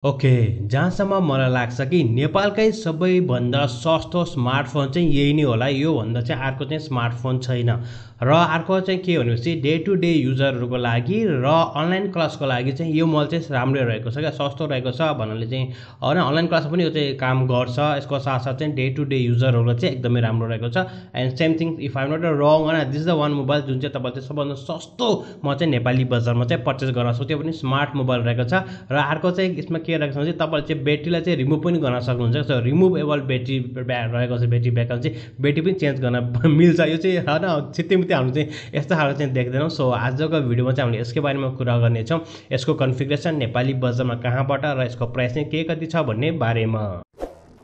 Okay, जहाँसम्म मलाई लाग्छ कि नेपालकै सबैभन्दा सस्तो स्मार्टफोन चाहिँ यही नै होला। योभन्दा चाहिँ अर्को चाहिँ स्मार्टफोन छैन। र अर्को चाहिँ के भनेपछि डे टु डे युजरहरूको लागि र अनलाइन क्लासको लागि चाहिँ यो मोबाइल चाहिँ राम्रै रहेको छ क्या, सस्तो रहेको छ भन्नाले चाहिँ होइन। अनलाइन क्लासमा पनि यो चाहिँ काम गर्छ। यसको साथसाथ चाहिँ डे टु डे युजरहरूलाई चाहिँ एकदमै राम्रो रहेको छ। And same thing if I'm not wrong होइन, this is the one mobile जुन चाहिँ तपाईँले चाहिँ सबभन्दा सस्तोमा चाहिँ नेपाली बजारमा चाहिँ परचेस गर्न सक्छ। त्यो पनि स्मार्ट मोबाइल रहेको छ। र अर्को चाहिँ यसमा के रहेको छ भने तपाईँले चाहिँ ब्याट्रीलाई चाहिँ रिमुभ पनि गर्न सक्नुहुन्छ। सो रिमुभेबल ब्याट्री रहेको छ। ब्याट्री ब्याकअप चाहिँ ब्याट्री पनि चेन्ज गर्न मिल्छ। यो चाहिँ होइन छिट्टै हामी चाहिँ यस्तो खालको चाहिँ देख्दैनौँ। सो आजको भिडियोमा चाहिँ हामीले यसकै बारेमा कुरा गर्नेछौँ। यसको कन्फिगरेसन नेपाली बजारमा कहाँबाट र यसको प्राइस चाहिँ के कति छ भन्ने बारेमा।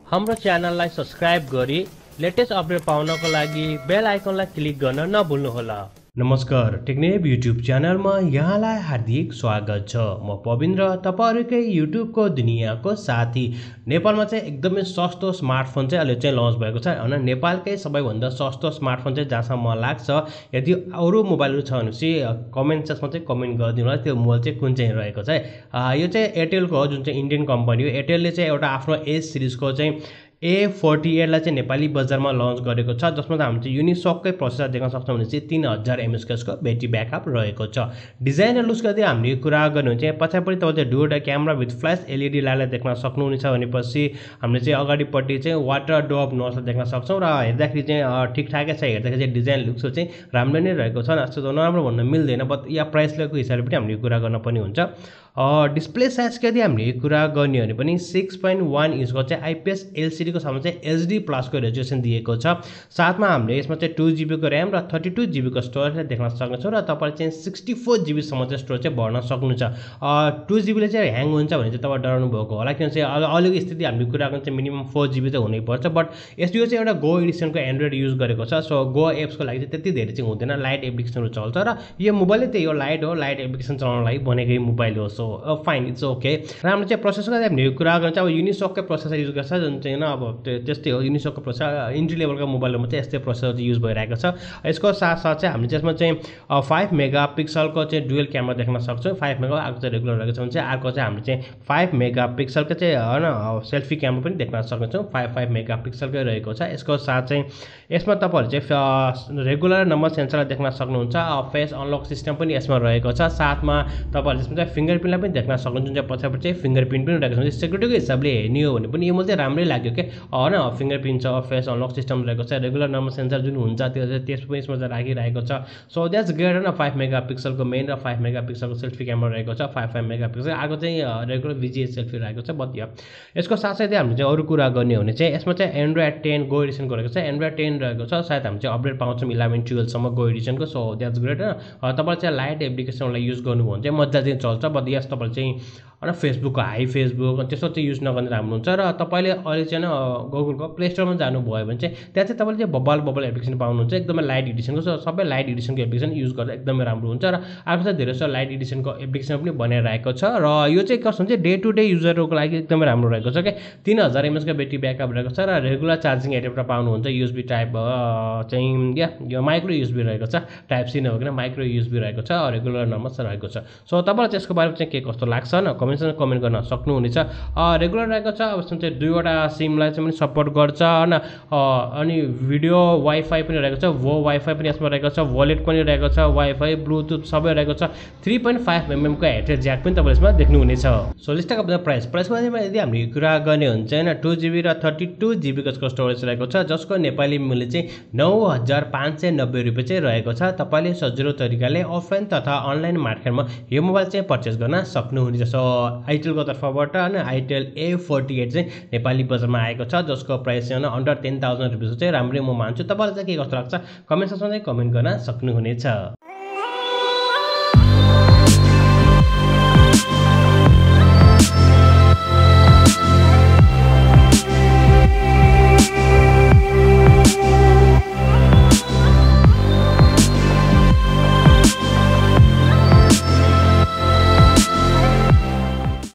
हाम्रो च्यानललाई सब्सक्राइब गरी लेटेस्ट अपडेट पाउनको लागि बेल आइकनलाई क्लिक गर्न नभुल्नुहोला। नमस्कार, टेक्नेब युट्युब च्यानलमा यहाँलाई हार्दिक स्वागत छ। म पविन्द्र, तपाईँहरूकै युट्युबको दुनियाँको साथी। नेपालमा चाहिँ एकदमै सस्तो स्मार्टफोन चाहिँ अहिले चाहिँ लन्च भएको छ होइन। नेपालकै सबैभन्दा सस्तो स्मार्टफोन चाहिँ जहाँसम्म मलाई लाग्छ, यदि अरू मोबाइलहरू छ भनेपछि कमेन्ट सेक्समा चाहिँ कमेन्ट गरिदिनु होला त्यो मोबाइल चाहिँ कुन चाहिँ रहेको छ है। यो चाहिँ एयरटेलको हो, जुन चाहिँ इन्डियन कम्पनी हो। एयरटेलले चाहिँ एउटा आफ्नो एज सिरिजको चाहिँ A48 लाई चाहिँ नेपाली बजारमा लन्च गरेको छ, जसमा हामी चाहिँ युनिसोककै प्रोसेसर देख्न सक्छौँ भने चाहिँ 3000 mAhको ब्याट्री ब्याकअप रहेको छ। डिजाइन र लुक्सको यदि हामीले कुरा गर्ने हो चाहिँ पछाडिपट्टि तपाईँले dual camera with flash LED लाइटलाई देख्न सक्नुहुनेछ भनेपछि हामीले चाहिँ अगाडिपट्टि चाहिँ वाटर ड्रप नोजलाई देख्न सक्छौँ। र हेर्दाखेरि चाहिँ ठिकठाकै छ। हेर्दाखेरि चाहिँ डिजाइन लुक्सको चाहिँ राम्रो नै रहेको छ। यस्तो नराम्रो भन्न मिल्दैन, बट या प्राइस लेभलको हिसाबले पनि हामीले कुरा गर्न पनि हुन्छ। डिस्प्ले साइजको यदि हामीले कुरा गर्ने हो भने पनि 6.1 इन्चको चाहिँ आइपिएस एलसिडीको साथमा चाहिँ एचडी प्लसको रेजोल्युसन दिएको छ। साथमा हामीले यसमा चाहिँ 2GB को ऱ्याम र 32GB को स्टोरेजलाई देख्न सक्नेछौँ। र तपाईँले चाहिँ 64GB सम्म चाहिँ स्टोरेज चाहिँ भर्न सक्नुहुन्छ। 2GB चाहिँ ह्याङ हुन्छ भने चाहिँ तपाईँ डराउनु भएको होला, किनभने चाहिँ अहिलेको स्थिति हामीले कुरा गर्ने चाहिँ मिनिमम 4GB चाहिँ हुनैपर्छ। बट यो चाहिँ एउटा गो एडिसनको एन्ड्रोइड युज गरेको छ। सो गो एप्सको लागि चाहिँ त्यति धेरै चाहिँ हुँदैन, लाइट एप्लिकेसनहरू चल्छ। र यो मोबाइलले त्यही हो, लाइट हो, लाइट एप्लिकेसन चलाउनको लागि बनेकै मोबाइल हो। So fine, it's okay. र हामीले चाहिँ प्रोसेसरको हामीले कुरा गर्ने चाहिँ अब युनिसोककै प्रोसेसर युज गर्छ, जुन चाहिँ अब त्यस्तै हो। युनिसोकको प्रोसेसर इन्ट्री लेभलको मोबाइलमा चाहिँ यस्तै प्रोसेसर चाहिँ युज भइरहेको छ। यसको साथसाथ चाहिँ हामीले त्यसमा चाहिँ 5 मेगापिक्सलको चाहिँ डुअल क्यामेरा देख्न सक्छौँ। 5 मेगा अर्को चाहिँ रेगुलर रहेको छ भने चाहिँ अर्को चाहिँ हामीले चाहिँ 5 मेगापिक्सलको चाहिँ होइन सेल्फी क्यामेरा पनि देख्न सक्छौँ। 5 मेगापिक्सलकै रहेको छ। यसको साथ चाहिँ यसमा तपाईँहरूले चाहिँ रेगुलर नम्बर सेन्सरलाई देख्न सक्नुहुन्छ। फेस अनलक सिस्टम पनि यसमा रहेको छ। साथमा तपाईँहरूले यसमा चाहिँ फिङ्गरप्रिन्टलाई पनि देख्न सक्नुहुन्छ, जुन चाहिँ पछाडि चाहिँ फिङ्गरप्रिन्ट पनि रहेको छ। सेक्युरिटीको हिसाबले हेर्ने हो भने पनि यो मोबाइल चाहिँ राम्रै लाग्यो क्या होइन। फिङ्गरप्रिन्ट छ, फेस अनलक सिस्टम रहेको छ, रेगुलर नम्बर सेन्सर जुन हुन्छ त्यो चाहिँ त्यसमा यसमा चाहिँ राखिरहेको छ। सो द्याट्स ग्रेट होइन। 5 मेगापिक्सलको मेन र 5 मेगापिक्सलको सेल्फी क्यामेरा रहेको छ। 5 मेगापिक्सल अर्को चाहिँ रेगुलर भिजिए सेल्फी रहेको छ। बट यसको साथसाथै हामीले चाहिँ अरू कुरा गर्ने हो भने चाहिँ यसमा चाहिँ एन्ड्रोइड 10 गो एडिसनको रहेको छ। एन्ड्रोइड 10 रहेको छ। सायद हामी चाहिँ अपडेट पाउँछौँ 11-12सम्म गो एडिसनको। सो द्याट्स ग्रेट होइन। तपाईँले चाहिँ लाइट एप्लिकेसनलाई युज गर्नुभयो भने चाहिँ मजाले चाहिँ चल्छ। बट यस तपाईँले चाहिँ होइन फेसबुकको हाई फेसबुक त्यस्तो चाहिँ युज नगर्ने राम्रो हुन्छ। र तपाईँले अहिले चाहिँ गुगलको प्ले स्टोरमा जानुभयो भने चाहिँ त्यहाँ चाहिँ तपाईँले चाहिँ बबल एप्लिकेसन पाउनुहुन्छ, एकदमै लाइट एडिसनको। सबै लाइट एडिसनको एप्लिकेसन युज गर्दा एकदमै राम्रो हुन्छ। र अर्को चाहिँ धेरै जस्तो लाइट एडिसनको एप्लिकेसन पनि बनाइरहेको छ। र यो चाहिँ कस्तो हुन्छ डे टु डे युजरहरूको लागि एकदमै राम्रो रहेको छ क्या। 3000 mAhको ब्याट्री ब्याकअप रहेको छ। र रेगुलर चार्जिङ एडेप्टर पाउनुहुन्छ। युएसबी टाइप चाहिँ यो माइक्रो युएसबी रहेको छ। टाइप सी नभइकन माइक्रो युएसबी रहेको छ। रेगुलर नम्बर रहेको छ। सो तपाईँलाई त्यसको बारेमा चाहिँ के कस्तो लाग्छ न कमेन्ट गर्न सक्नुहुनेछ। रेगुलर रहेको छ। अब यसमा चाहिँ 2वटा सिमलाई चाहिँ पनि सपोर्ट गर्छ होइन। अनि भिडियो वाइफाई पनि रहेको छ। वाइफाई पनि यसमा रहेको छ। वालेट पनि रहेको छ। वाइफाई ब्लुटुथ सबै रहेको छ। 3.5mm को हेडसेट ज्याक पनि तपाईँले यसमा देख्नुहुनेछ। सो लिस्टको प्राइसको बारेमा यदि हामीले कुरा गर्ने हुन्छ होइन 2GB र 32GB को स्टोरेज रहेको छ, जसको नेपाली मूल्य चाहिँ 9590 रुपियाँ चाहिँ रहेको छ। तपाईँले सजिलो तरिकाले अफलाइन तथा अनलाइन मार्केटमा यो मोबाइल चाहिँ परचेस गर्न सक्नुहुनेछ। सो आइटेलको तर्फबाट होइन आइटेल A48 चाहिँ नेपाली बजारमा आएको छ, जसको प्राइस चाहिँ अन्डर 10,000 रुपियाँ चाहिँ राम्रै म मान्छु। तपाईँलाई चाहिँ के कस्तो लाग्छ कमेन्ट सेक्सनमा चाहिँ कमेन्ट गर्न सक्नुहुनेछ।